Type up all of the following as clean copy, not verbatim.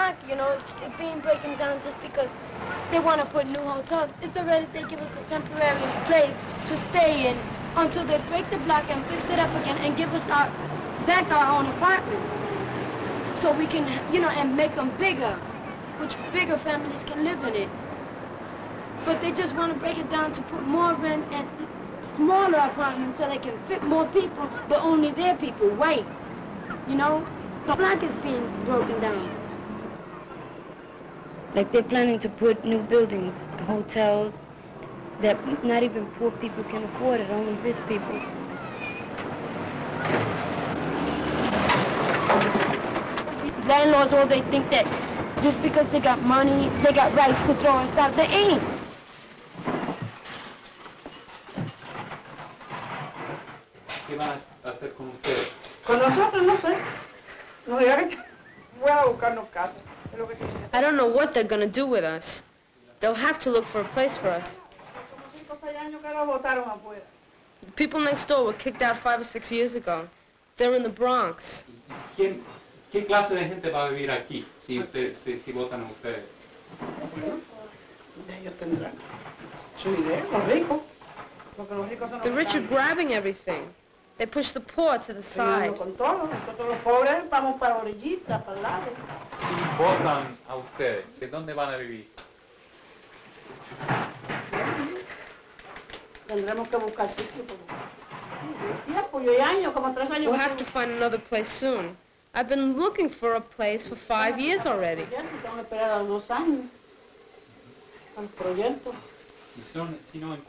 block, you know, it's being broken down just because they want to put new hotels. It's already, they give us a temporary place to stay in until they break the block and fix it up again and give us back our own apartment. So we can, you know, and make them bigger, which bigger families can live in it. But they just want to break it down to put more rent and smaller apartments so they can fit more people, but only their people, white. You know? The block is being broken down. Like they're planning to put new buildings, hotels, that not even poor people can afford it, only rich people. Landlords, all they think that just because they got money, they got rights to throw us out. They ain't. ¿Qué van a hacer con ustedes? Con nosotros, no sé. No diga que voy a buscarnos casa. I don't know what they're going to do with us. They'll have to look for a place for us. The people next door were kicked out 5 or 6 years ago. They're in the Bronx. ¿Qué clase de gente va a vivir aquí si votan a ustedes? Ellos tendrán su idea, los ricos. The rich are grabbing everything. They push the poor to the side. Nosotros los pobres vamos para la orillita, para el lado. Si votan a ustedes, ¿de dónde van a vivir? Tendremos que buscar sitio. Tiempo, yo años, como 3 años. We'll have to find another place soon. I've been looking for a place for 5 years already. Tengo que esperar 2 años. Al proyecto.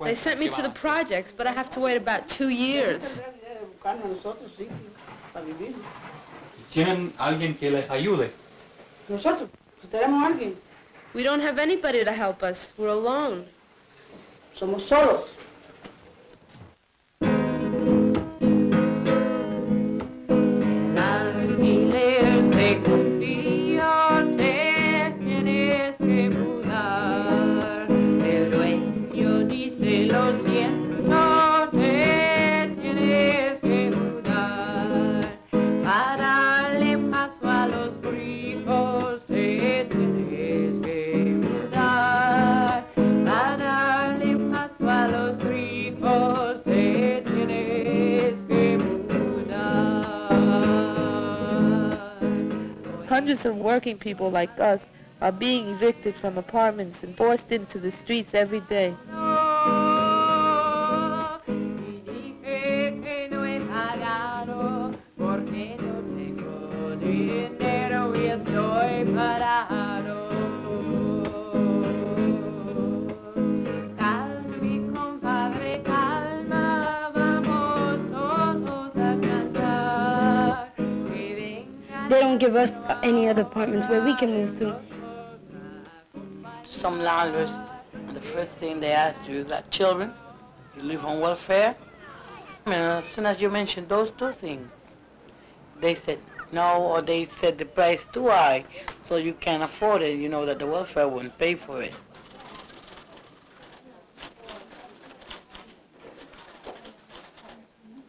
They sent me to the projects, but I have to wait about 2 years. ¿Tienen alguien que les ayude? Nosotros, tenemos alguien. We don't have anybody to help us. We're alone. Somos solos. Hundreds of working people like us are being evicted from apartments and forced into the streets every day. They don't give us any other apartments where we can move to. Some landlords, the first thing they ask you is that children, you live on welfare. I mean, as soon as you mentioned those 2 things, they said no, or they said the price too high, so you can't afford it. You know that the welfare wouldn't pay for it.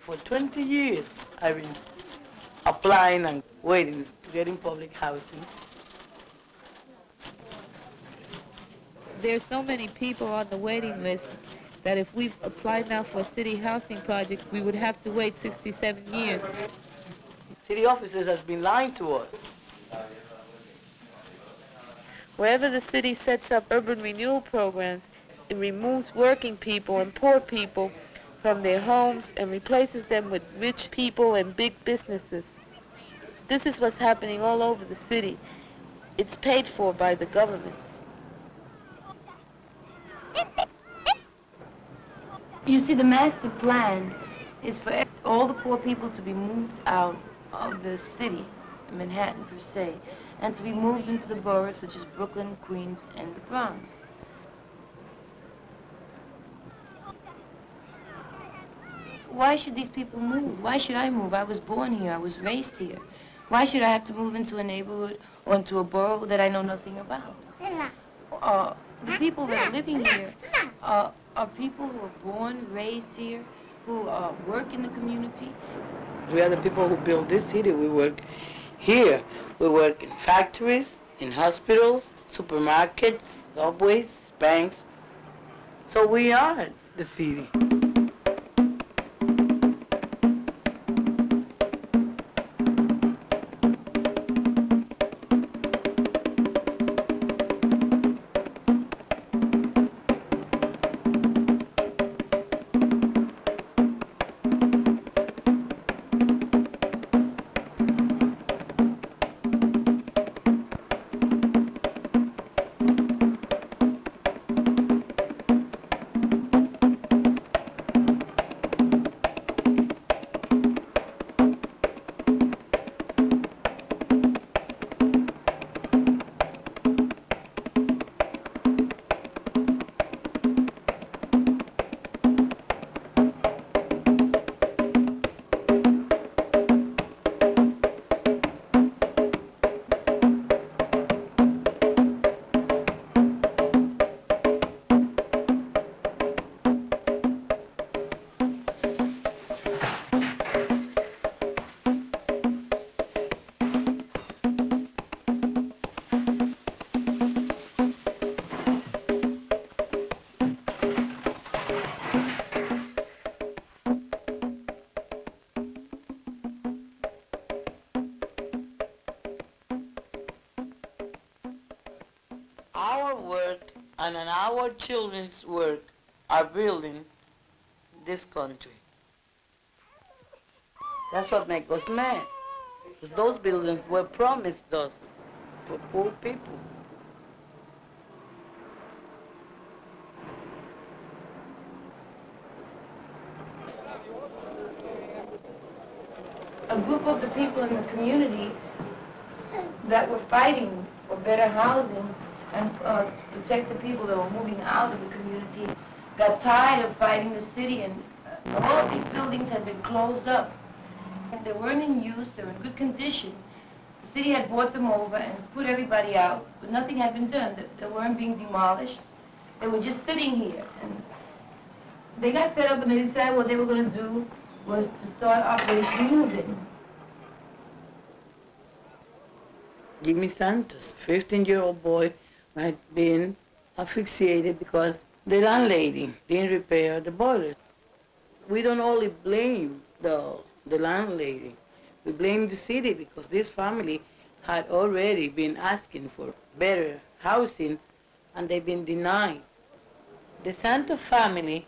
For 20 years, I've been applying and waiting to get in public housing. There's so many people on the waiting list that if we applied now for a city housing project, we would have to wait 67 years. City officers has been lying to us. Wherever the city sets up urban renewal programs, it removes working people and poor people from their homes and replaces them with rich people and big businesses. This is what's happening all over the city. It's paid for by the government. You see, the master plan is for all the poor people to be moved out of the city, Manhattan per se, and to be moved into the boroughs such as Brooklyn, Queens, and the Bronx. Why should these people move? Why should I move? I was born here. I was raised here. Why should I have to move into a neighborhood or into a borough that I know nothing about? The people that are living here are people who are born, raised here, who work in the community. We are the people who build this city. We work here. We work in factories, in hospitals, supermarkets, subways, banks. So we are the city. Our work and our children's work are building this country. That's what makes us mad. Because those buildings were promised us for poor people. A group of the people in the community that were fighting for better housing and to protect the people that were moving out of the community got tired of fighting the city, and all of these buildings had been closed up. They weren't in use, they were in good condition. The city had bought them over and put everybody out, but nothing had been done. They weren't being demolished. They were just sitting here. And they got fed up and they decided what they were going to do was to start Operation Moving. Jimmy Santos, 15-year-old boy, had been asphyxiated because the landlady didn't repair the boiler. We don't only blame the landlady, we blame the city because this family had already been asking for better housing and they've been denied. The Santos family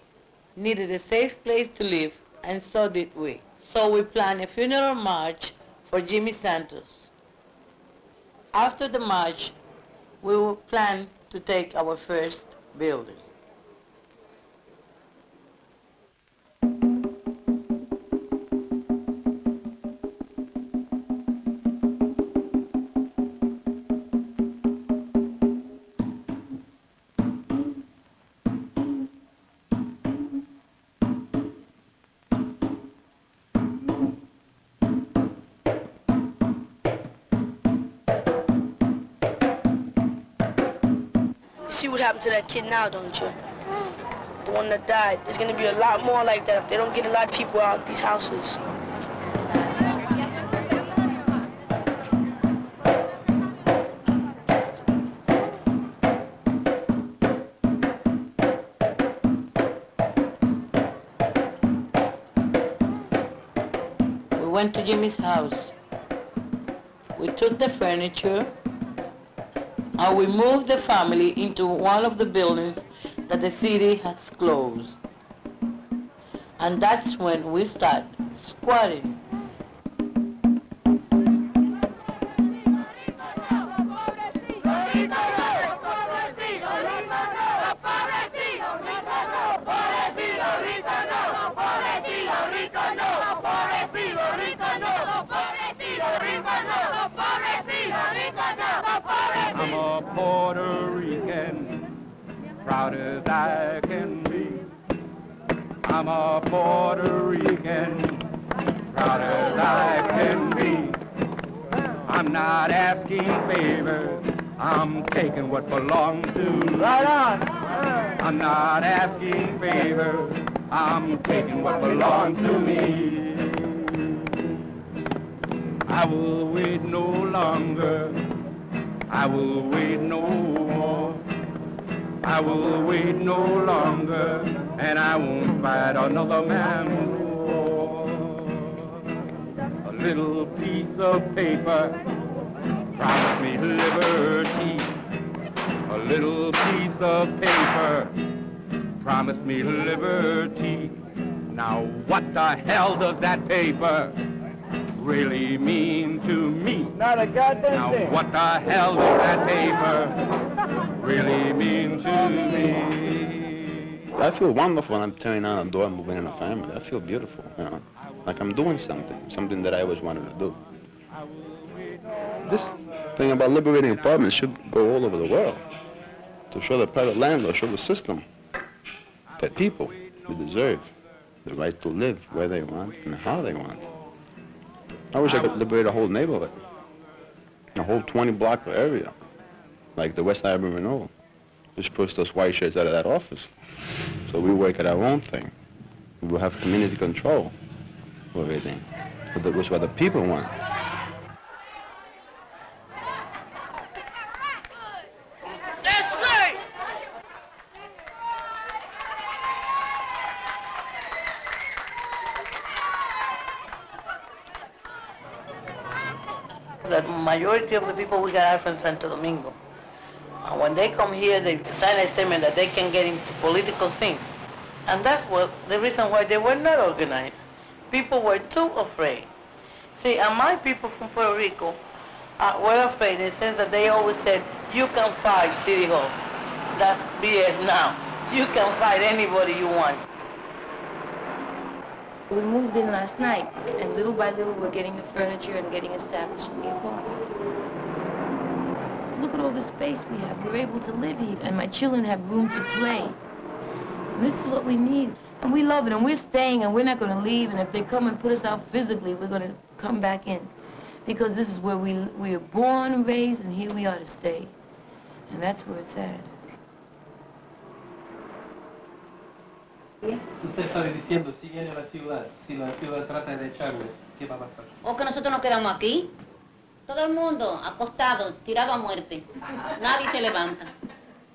needed a safe place to live, and so did we. So we planned a funeral march for Jimmy Santos. After the march, we will plan to take our first building. See what happened to that kid now, don't you? The one that died. There's gonna be a lot more like that if they don't get a lot of people out of these houses. We went to Jimmy's house. We took the furniture and we moved the family into one of the buildings that the city has closed. And that's when we start squatting. I'm a Puerto Rican, proud as I can be. I'm a Puerto Rican, proud as I can be. I'm not asking favors, I'm taking what belongs to me. Right on. I'm not asking favors, I'm taking what belongs to me. I will wait no longer. I will wait no more. I will wait no longer, and I won't fight another man's war. A little piece of paper promised me liberty. A little piece of paper promised me liberty. Now what the hell does that paper really mean to me? Not a goddamn thing. Now what the hell does that paper really mean to me? I feel wonderful when I'm tearing down a door and moving in a family. I feel beautiful, you know. Like I'm doing something that I always wanted to do. This thing about liberating apartments should go all over the world to show the private landlord, show the system that people who deserve the right to live where they want and how they want. I wish I could liberate a whole neighborhood, a whole 20-block area, like the West Side Urban Renewal. Just push those white shirts out of that office. So we work at our own thing. We will have community control of everything, which is what the people want. The majority of the people we got are from Santo Domingo. When they come here, they sign a statement that they can get into political things. And that's the reason why they were not organized. People were too afraid. See, and my people from Puerto Rico were afraid in the sense that they always said, you can fight City Hall. That's BS now. You can fight anybody you want. We moved in last night, and little by little we're getting the furniture and getting established in the apartment. Look at all the space we have. We're able to live here, and my children have room to play. And this is what we need, and we love it, and we're staying, and we're not going to leave, and if they come and put us out physically, we're going to come back in, because this is where we were born and raised, and here we are to stay, and that's where it's at. Usted está diciendo, si viene a la ciudad, si la ciudad trata de echarles, ¿qué va a pasar? O que nosotros nos quedamos aquí, todo el mundo acostado, tirado a muerte. Nadie se levanta.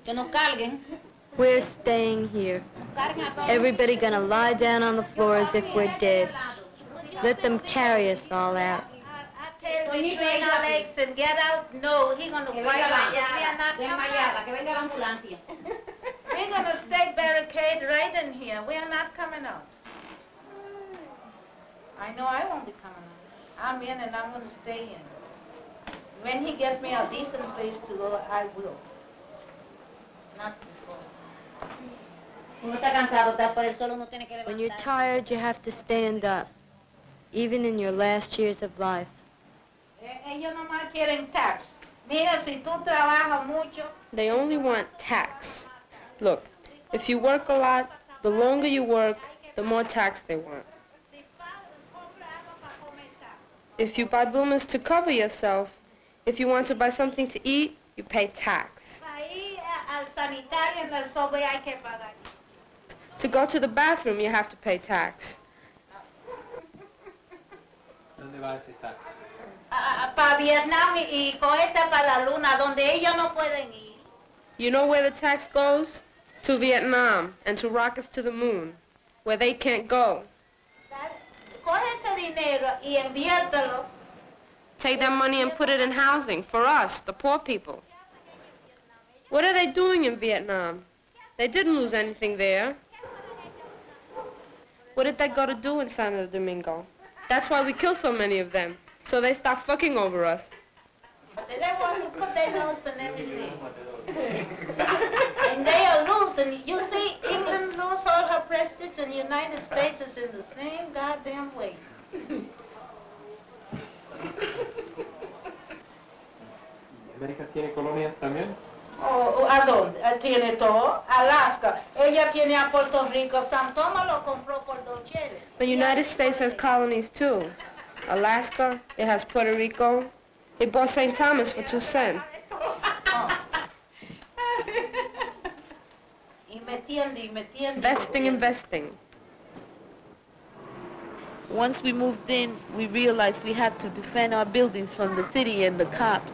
Que nos carguen. We're staying here. Everybody gonna lie down on the floor as if we're dead. Let them carry us all out. When you train our legs and get out, no, he's gonna wipe out. Que venga la ambulancia. We're going to stay barricaded right in here. We are not coming out. I know I won't be coming out. I'm in and I'm going to stay in. When he gets me a decent place to go, I will. Not before. When you're tired, you have to stand up, even in your last years of life. Ellos nomás quieren tax. Mira, si tú trabajas mucho. They only want tax. Look, if you work a lot, the longer you work, the more tax they want. If you buy bloomers to cover yourself, if you want to buy something to eat, you pay tax. To go to the bathroom, you have to pay tax. ¿Dónde va ese tax? Para Vietnam y cohete para la luna, donde ellos no pueden ir. You know where the tax goes? To Vietnam and to rockets to the moon, where they can't go. Coge ese dinero y inviértelo. Take that money and put it in housing for us, the poor people. What are they doing in Vietnam? They didn't lose anything there. What did they go to do in Santo Domingo? That's why we kill so many of them, so they stop fucking over us. They want to put their nose in everything. And they are losing. You see, England lose all her prestige, and the United States is in the same goddamn way. ¿América tiene colonias también? Oh, ¿a dónde? Tiene todo. Alaska. Ella tiene a Puerto Rico. San Tomás lo compró por $2. The United States has colonies too. Alaska, it has Puerto Rico. They bought St. Thomas for 2 cents. Investing. Once we moved in, we realized we had to defend our buildings from the city and the cops.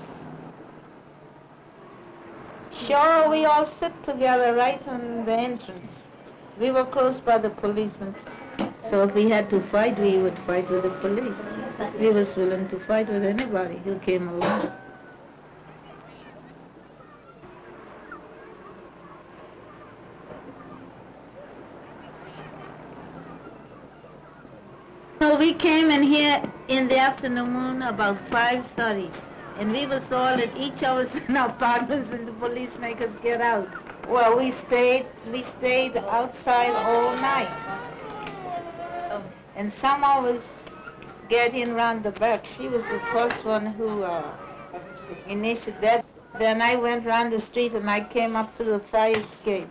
Sure, we all sit together right on the entrance. We were close by the policemen. So if we had to fight, we would fight with the police. We was willing to fight with anybody who came along. So we came in here in the afternoon about 5:30, and we was all at each other's apartments, and the police make us get out. Well, we stayed outside all night. And some of us get in round the back. She was the first one who initiated that. Then I went round the street and I came up to the fire escape.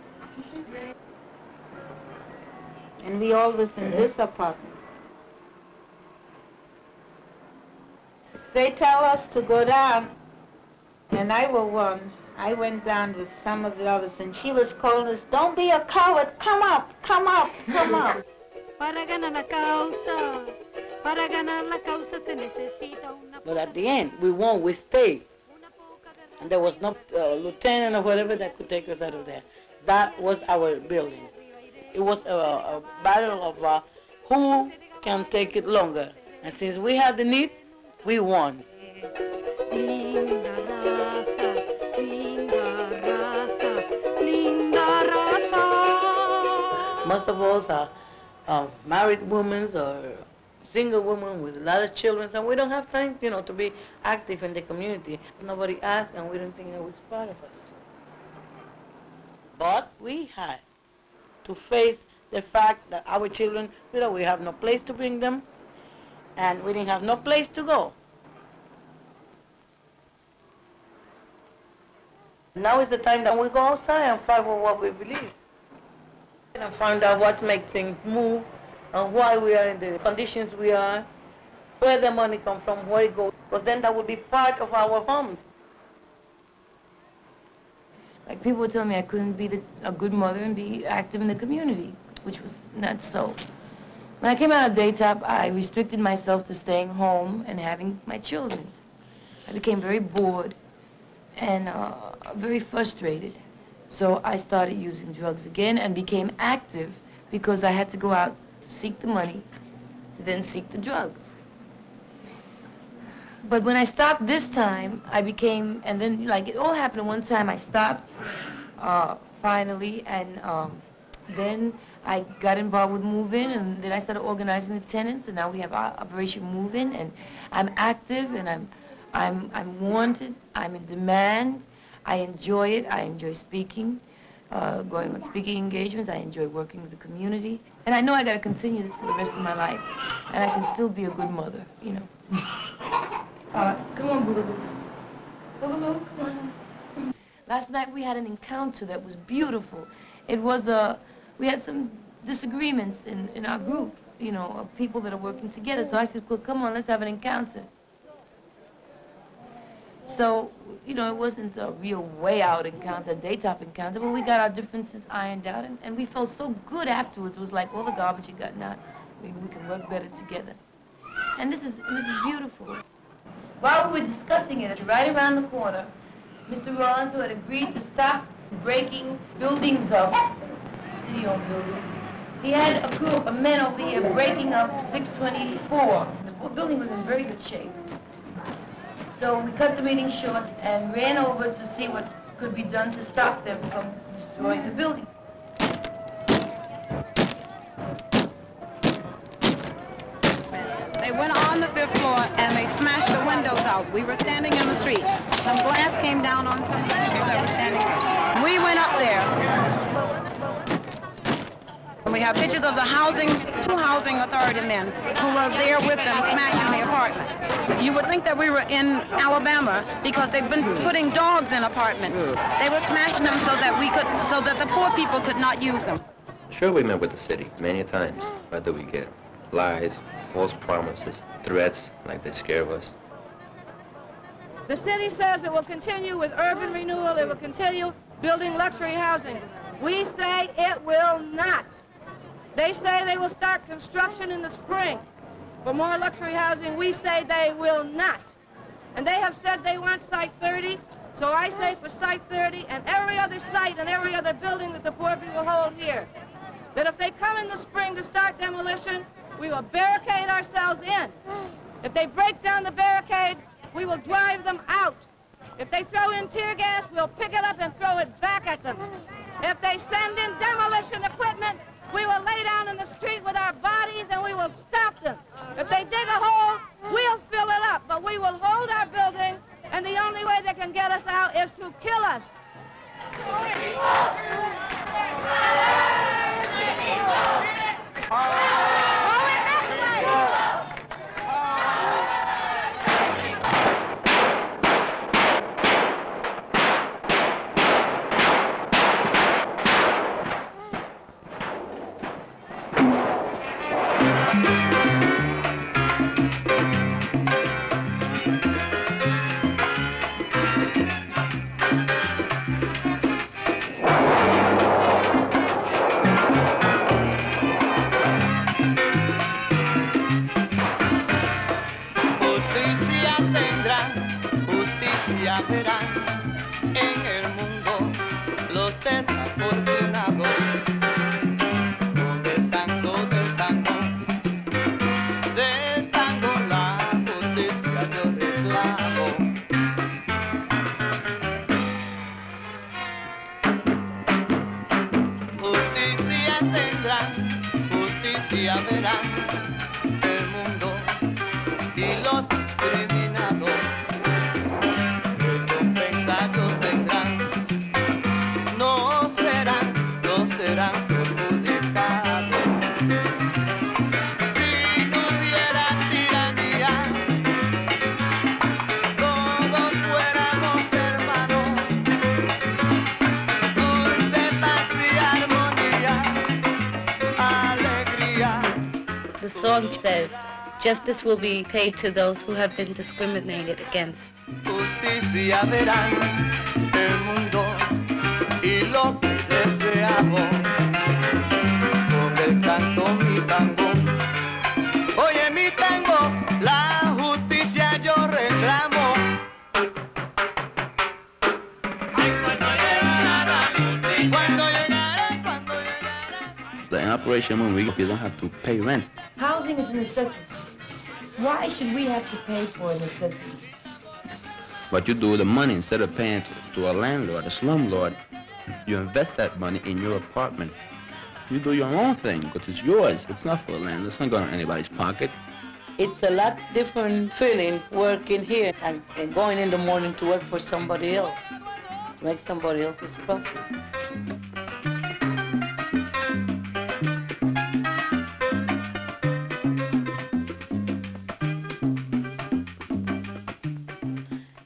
And we all was in this apartment. They tell us to go down, and I was one. I went down with some of the others, and she was calling us, "Don't be a coward, come up, come up, come up." Para ganar la causa, para ganar la causa se necesita una... But at the end, we won, we stayed. And there was no lieutenant or whatever that could take us out of there. That was our building. It was a battle of who can take it longer. And since we had the need, we won. Linda raza, linda raza, linda raza. Most of us are married women or single women with a lot of children, and we don't have time, to be active in the community. Nobody asked, and we didn't think it was part of us. But we had to face the fact that our children, we have no place to bring them, and we didn't have no place to go. Now is the time that we go outside and fight for what we believe. And find out what makes things move, and why we are in the conditions we are, where the money comes from, where it goes. But then that would be part of our homes. Like people would tell me I couldn't be a good mother and be active in the community, which was not so. When I came out of daytop, I restricted myself to staying home and having my children. I became very bored and very frustrated. So I started using drugs again and became active because I had to go out to seek the money, to then seek the drugs. But when I stopped this time, I became, and then like it all happened at one time, I stopped finally, and then I got involved with Move In, and then I started organizing the tenants, and now we have Operation Move In, and I'm active, and I'm wanted, I'm in demand. I enjoy it. I enjoy speaking, going on speaking engagements. I enjoy working with the community. And I know I got to continue this for the rest of my life. And I can still be a good mother, Come on, Boogaloo. Boogaloo, come on. Last night we had an encounter that was beautiful. It was, we had some disagreements in our group, of people that are working together. So I said, well, come on, let's have an encounter. So, it wasn't a real way out encounter, a daytop encounter, but we got our differences ironed out, and we felt so good afterwards. It was like all the garbage had gotten out. We can work better together. And this is beautiful. While we were discussing it, right around the corner, Mr. Rollins, who had agreed to stop breaking buildings up, city-owned buildings, he had a group of men over here breaking up 624. The building was in very good shape. So we cut the meeting short and ran over to see what could be done to stop them from destroying the building. They went on the 5th floor and they smashed the windows out. We were standing in the street. Some glass came down on some people that were standing there. We went up there. And we have pictures of the two housing authority men who were there with them smashing the apartment. You would think that we were in Alabama because they've been putting dogs in apartments. They were smashing them so that the poor people could not use them. Sure, we met with the city many times. What do we get? Lies, false promises, threats, like they scare us. The city says it will continue with urban renewal, it will continue building luxury housing. We say it will not. They say they will start construction in the spring for more luxury housing. We say they will not. And they have said they want Site 30 So I say for Site 30 and every other site and every other building that the poor people hold here, that if they come in the spring to start demolition, we will barricade ourselves in. If they break down the barricades, we will drive them out. If they throw in tear gas, we'll pick it up and throw it back at them. If they send in demolition equipment, we will lay down in the street with our bodies and we will stop them. If they dig a hole, we'll fill it up, but we will hold our buildings, and the only way they can get us out is to kill us. The song says, justice will be paid to those who have been discriminated against. Justicia verán el mundo y lo que deseamos. Con el canto mi tango, oye mi tango, la justicia yo reclamo. In Operation Moonway, you don't have to pay rent. Housing is a necessity. Why should we have to pay for a necessity? What you do with the money, instead of paying to a landlord, a slumlord, you invest that money in your apartment. You do your own thing, because it's yours. It's not for the landlord. It's not going to anybody's pocket. It's a lot different feeling working here and going in the morning to work for somebody else, to make somebody else's profit.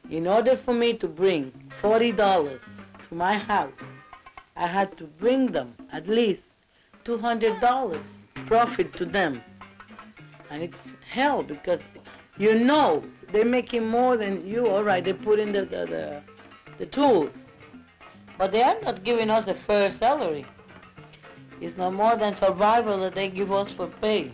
In order for me to bring $40 to my house, I had to bring them at least $200 profit to them. And it's hell because you know they're making more than you. All right, they put in the tools, but they are not giving us a fair salary. It's no more than survival that they give us for pay.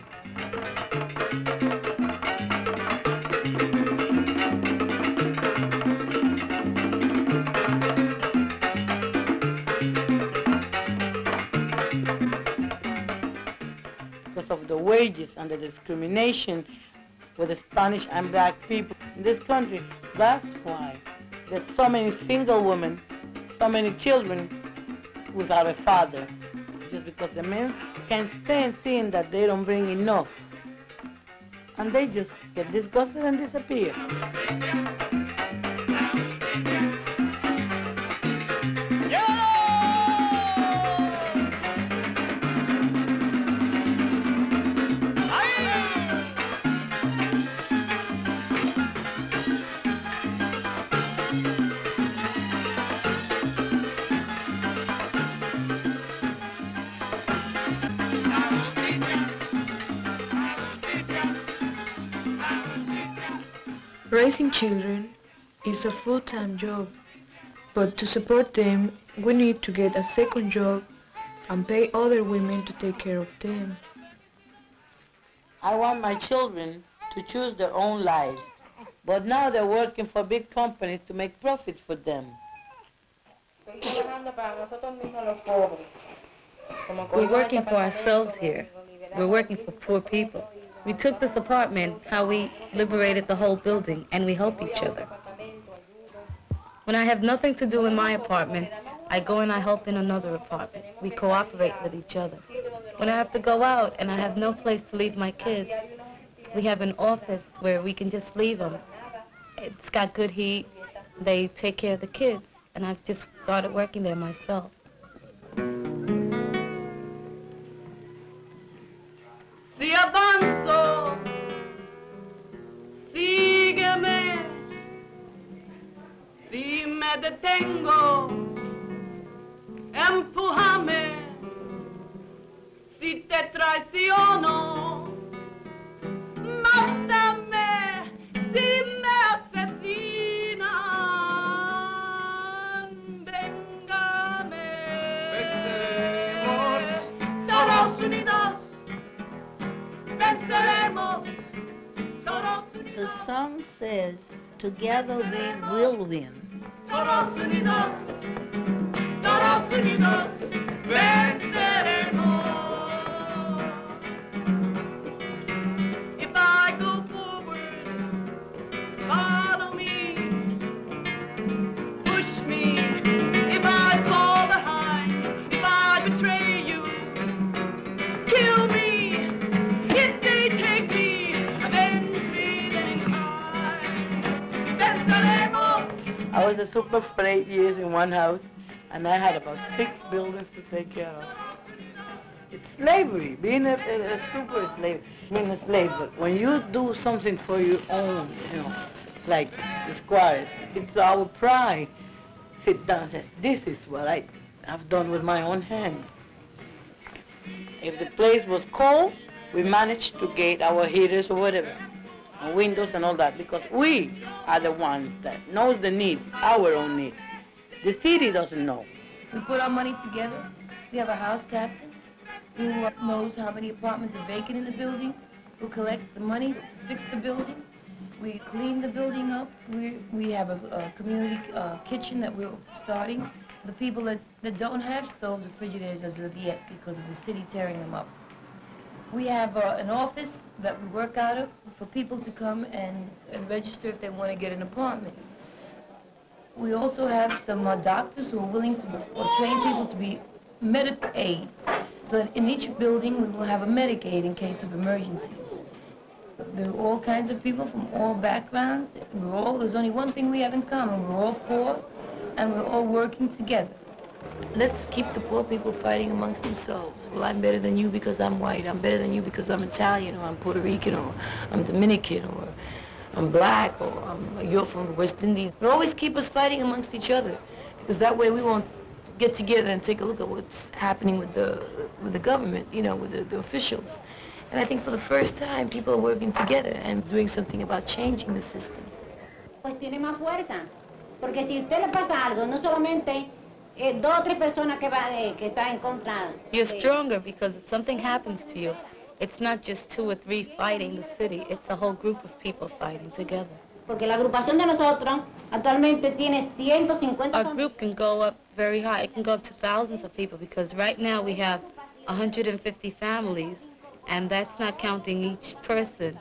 Of the wages and the discrimination with the Spanish and black people in this country. That's why there's so many single women, so many children without a father. Just because the men can't stand seeing that they don't bring enough. And they just get disgusted and disappear. Raising children is a full-time job, but to support them, we need to get a second job and pay other women to take care of them. I want my children to choose their own lives. But now they're working for big companies to make profit for them. We're working for ourselves here. We're working for poor people. We took this apartment, how we liberated the whole building, and we help each other. When I have nothing to do in my apartment, I go and I help in another apartment. We cooperate with each other. When I have to go out and I have no place to leave my kids, we have an office where we can just leave them. It's got good heat. They take care of the kids, and I've just started working there myself. Si avanzo, sígueme. Si me detengo, empújame. Si te traiciono, mátame. Si me asesinan, véngame. Estados Unidos, venceremos. The song says, together we will win. Estados Unidos, venceremos. If I go forward, follow me, push me. If I fall behind, if I betray you, kill me. If they take me, avenge me, then in crime, venceremos. I was a super for 8 years in one house, and I had about 6 buildings to take care of. It's slavery. Being a super is slavery. Being a slave, but when you do something for your own, you know, like the squatters, it's our pride. Sit down and say, this is what I've done with my own hand. If the place was cold, we managed to get our heaters or whatever, and windows and all that, because we are the ones that knows the needs, our own needs. The city doesn't know. We put our money together. We have a house captain who knows how many apartments are vacant in the building, who collects the money to fix the building. We clean the building up. We have a community kitchen that we're starting. The people that don't have stoves or refrigerators as of yet because of the city tearing them up. We have an office that we work out of for people to come and register if they want to get an apartment. We also have some doctors who are willing to train people to be medical aides. So that in each building we will have a medic aid in case of emergencies. There are all kinds of people from all backgrounds. There's only one thing we have in common. We're all poor and we're all working together. Let's keep the poor people fighting amongst themselves. Well, I'm better than you because I'm white. I'm better than you because I'm Italian, or I'm Puerto Rican, or I'm Dominican, or I'm black, or you're from the West Indies. But always keep us fighting amongst each other, because that way we won't get together and take a look at what's happening with the government, you know, with the officials. And I think for the first time, people are working together and doing something about changing the system. Pues tiene más fuerza, porque si a usted le pasa algo, no solamente 2 o 3 personas que está en contra. You're stronger because if something happens to you, it's not just 2 or 3 fighting the city, it's a whole group of people fighting together. Porque la agrupación de nosotros actualmente tiene 150. Our group can go up very high. It can go up to thousands of people because right now we have 150 families, and that's not counting each person.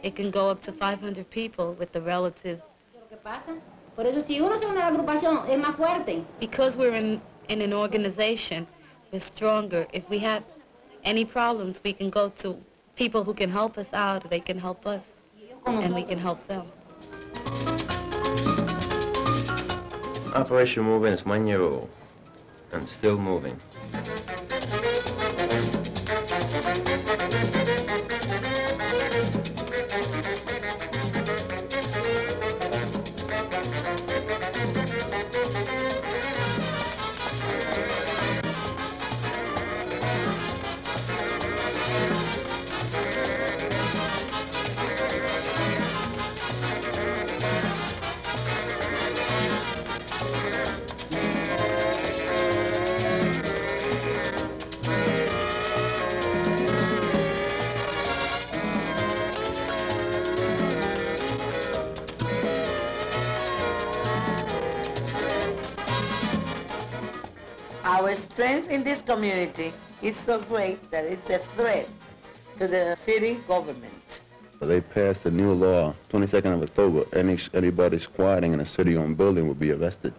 It can go up to 500 people with the relatives. ¿Qué pasa? Por eso si uno se une a la agrupación es más fuerte. Because we're in an organization, we're stronger. If we have any problems, we can go to people who can help us out, they can help us, and we can help them. Operation Moving is 1 year old and still moving. Our strength in this community is so great that it's a threat to the city government. They passed a new law, 22nd of October. Anybody squatting in a city-owned building will be arrested.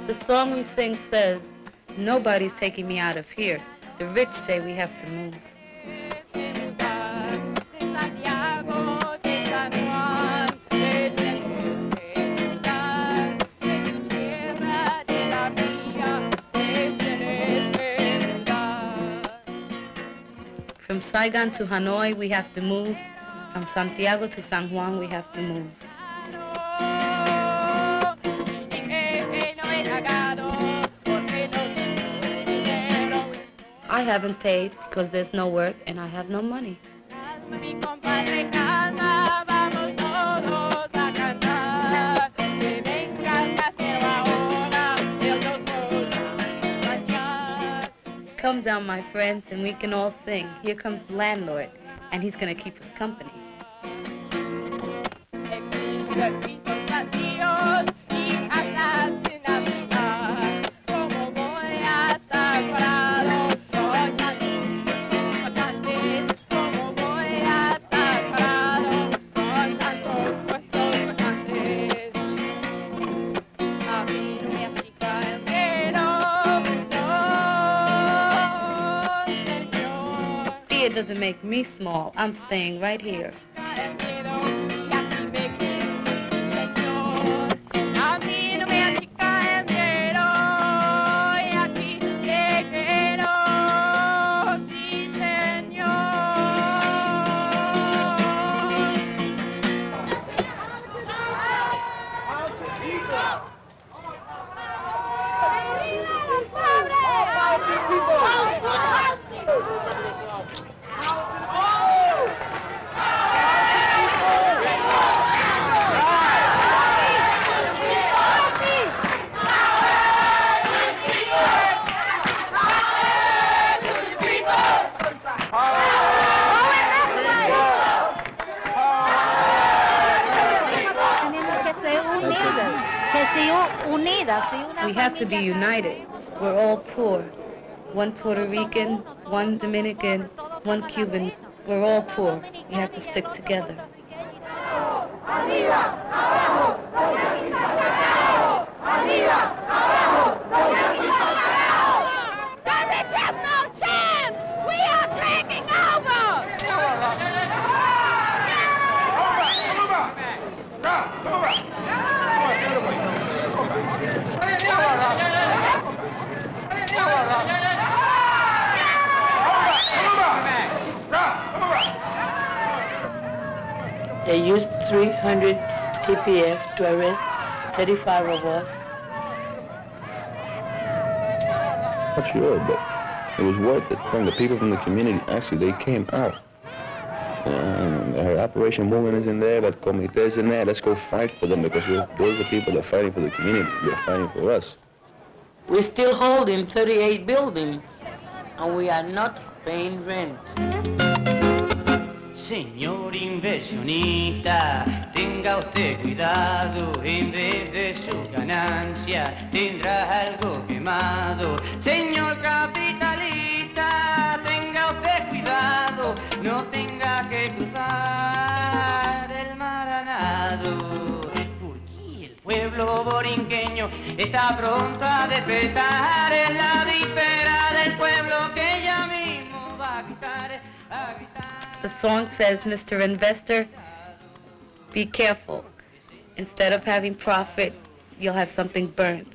The song we sing says, nobody's taking me out of here. The rich say we have to move. From Saigon to Hanoi, we have to move. From Santiago to San Juan, we have to move. I haven't paid because there's no work and I have no money. Come down, my friends, and we can all sing. Here comes the landlord, and he's going to keep us company. It doesn't make me small. I'm staying right here. We have to be united. We're all poor. One Puerto Rican, one Dominican, one Cuban. We're all poor. We have to stick together. They used 300 TPF to arrest 35 of us. Not sure, but it was worth it. From the people from the community, actually, they came out. And our Operation Movement is in there, but Comité is in there. Let's go fight for them because those are the people that are fighting for the community. They're fighting for us. We're still holding 38 buildings, and we are not paying rent. Señor inversionista, tenga usted cuidado, en vez de su ganancia tendrá algo quemado. Señor capitalista, tenga usted cuidado, no tenga que cruzar el mar a nado. ¿Por qué borinqueño está pronto a despertar en la víspera del pueblo que ya mismo va a gritar, a gritar. The song says, Mr. Investor, be careful. Instead of having profit, you'll have something burnt.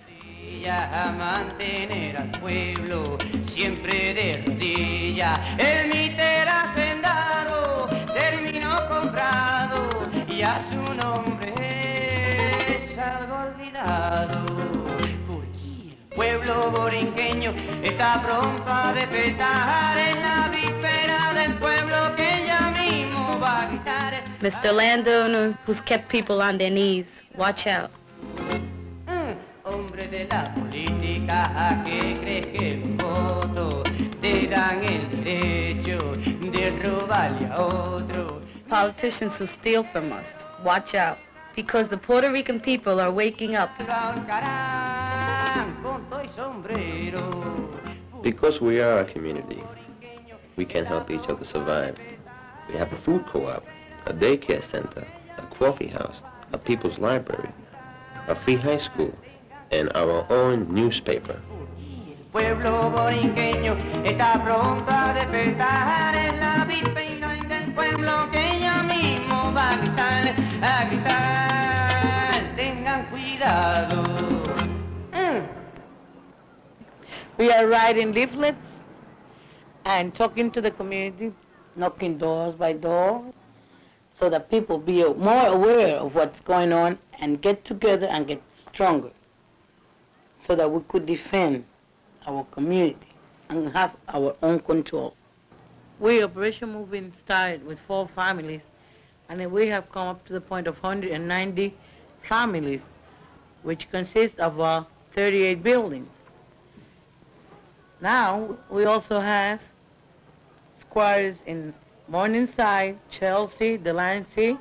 A mantener al pueblo siempre de rodillas. El míter hacendado terminó comprado y a su nombre es algo olvidado. Porque el pueblo borinqueño está pronto a despertar en la víspera del pueblo que ya mismo va a gritar. Mr. Landowner, who's kept people on their knees, watch out. Hombre de la política que crees que los votos te dan el derecho de robarle a otro. Politicians who steal from us, watch out, because the Puerto Rican people are waking up. Because we are a community, we can help each other survive. We have a food co-op, a daycare center, a coffee house, a people's library, a free high school, and our own newspaper. Pueblo borinqueño está pronto a despertar en la víspera del pueblo que ya mismo va a gritar, tengan cuidado. We are writing leaflets and talking to the community, knocking doors by door, so that people be more aware of what's going on and get together and get stronger, so that we could defend our community and have our own control. Operation Moving started with 4 families, and then we have come up to the point of 190 families, which consist of 38 buildings. Now, we also have squares in Morningside, Chelsea, Delancey,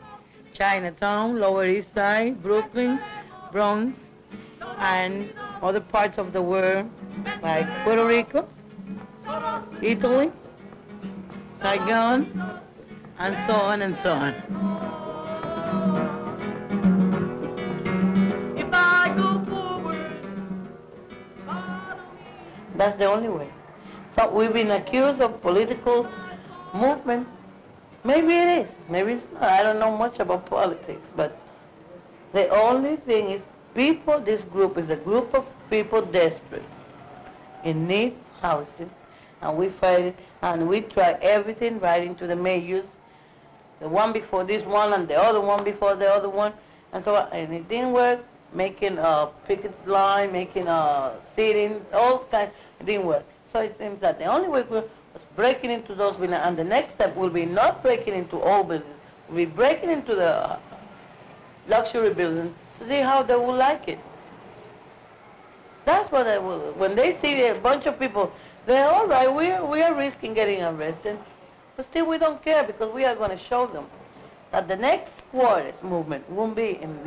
Chinatown, Lower East Side, Brooklyn, Bronx, and other parts of the world like Puerto Rico, Italy, Saigon, and so on and so on. If I go forward, That's the only way. So we've been accused of political movement. Maybe it is, maybe it's not. I don't know much about politics, but the only thing is people, this group is a group of people desperate, in need of housing, and we fight it, and we try everything, writing to the mayors, the one before this one and the other one before the other one, and so on, and it didn't work, making a picket line, making sittings, all kinds, it didn't work. So it seems that the only way was breaking into those buildings, and the next step will be not breaking into all buildings, we'll be breaking into the luxury buildings to see how they will like it. That's what I will. When they see a bunch of people, they're all right, we are risking getting arrested, but still we don't care because we are going to show them that the next quarters movement won't be in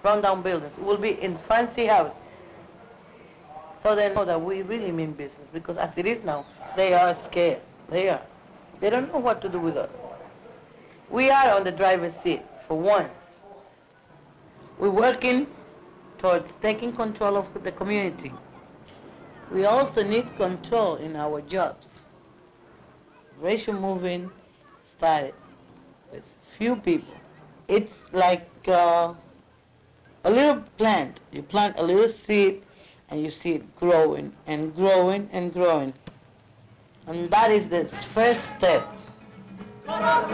run-down buildings, it will be in fancy houses. So they know that we really mean business, because as it is now, they are scared. They are. They don't know what to do with us. We are on the driver's seat, for once. We're working towards taking control of the community. We also need control in our jobs. Racial movement started with few people. It's like a little plant. You plant a little seed and you see it growing and growing and growing. And that is the first step. Shut up,